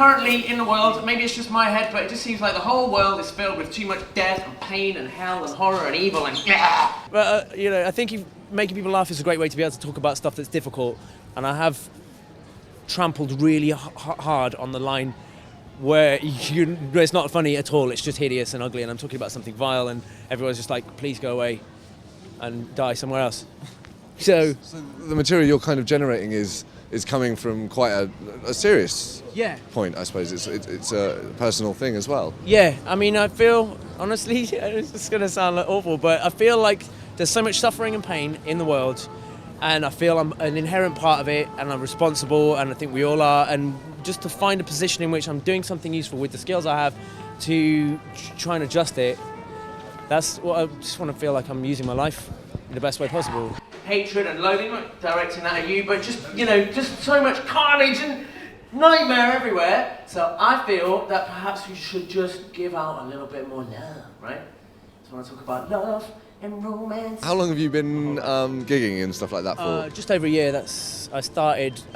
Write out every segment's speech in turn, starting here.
currently in the world, maybe it's just my head, but it just seems like the whole world is filled with too much death and pain and hell and horror and evil and But, I think making people laugh is a great way to be able to talk about stuff that's difficult. And I have trampled really hard on the line where it's not funny at all, it's just hideous and ugly, and I'm talking about something vile, and everyone's just like, please go away and die somewhere else. So the material you're kind of generating is coming from quite a serious point, I suppose. It's a personal thing as well. Yeah, I mean, I feel, honestly, it's going to sound awful, but I feel like there's so much suffering and pain in the world, and I feel I'm an inherent part of it, and I'm responsible, and I think we all are, and just to find a position in which I'm doing something useful with the skills I have to try and adjust it, that's what I just want to feel like I'm using my life in the best way possible. Hatred and loathing, not directing that at you, but just, just so much carnage and nightmare everywhere. So I feel that perhaps we should just give out a little bit more love, right? So I want to talk about love and romance. How long have you been gigging and stuff like that for? Just over a year. I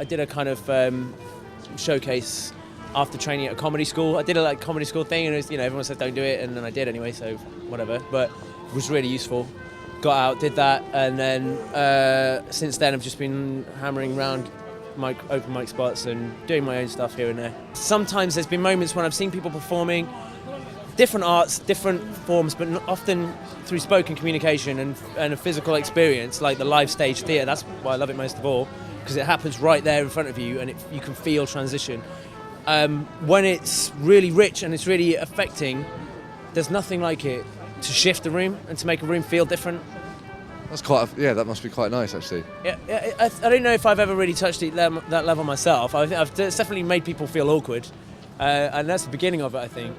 did a kind of showcase after training at a comedy school. I did a comedy school thing, and it was, everyone said don't do it, and then I did anyway, so whatever. But it was really useful. Got out, did that, and then since then I've just been hammering around open mic spots and doing my own stuff here and there. Sometimes there's been moments when I've seen people performing different arts, different forms, but often through spoken communication and a physical experience, like the live stage theatre. That's why I love it most of all, because it happens right there in front of you, and you can feel transition. When it's really rich and it's really affecting, there's nothing like it to shift the room and to make a room feel different. That's that must be quite nice, actually. Yeah, I don't know if I've ever really touched that level myself. I've definitely made people feel awkward, and that's the beginning of it, I think.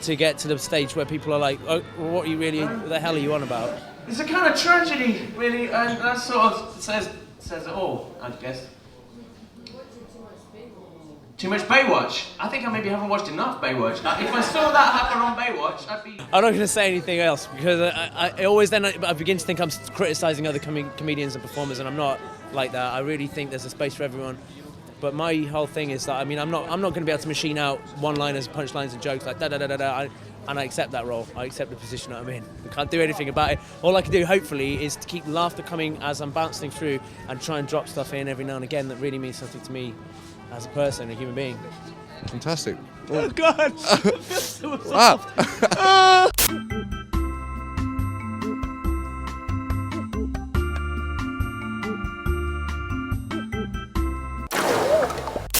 To get to the stage where people are like, oh, what the hell are you on about? It's a kind of tragedy, really, and that sort of says it all, I guess. Too much Baywatch. I think I maybe haven't watched enough Baywatch. If I saw that happen on Baywatch, I'd be... I'm not going to say anything else, because I begin to think I'm criticising other comedians and performers, and I'm not like that. I really think there's a space for everyone. But my whole thing is that, I'm not going to be able to machine out one-liners, punchlines and jokes like da-da-da-da-da. And I accept that role. I accept the position that I'm in. I can't do anything about it. All I can do, hopefully, is to keep laughter coming as I'm bouncing through and try and drop stuff in every now and again that really means something to me as a person, a human being. Fantastic. Oh, God! Wow.